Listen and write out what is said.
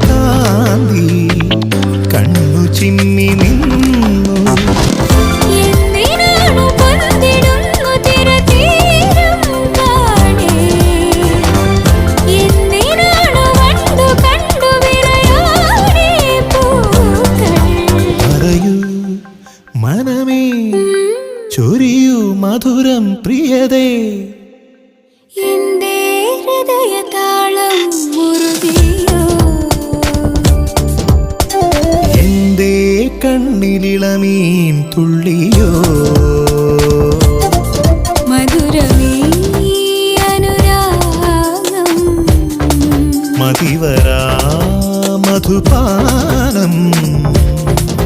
കാന്തി കണ്ണു ചിമ്മി നിന്നു. പറയൂ മനമേ, ചൊരിയൂ മധുരം പ്രിയതേ. എന്റെ ഹൃദയതാളം മുറുകിയോ, എന്റെ കണ്ണിലിളമീൻ തുള്ളി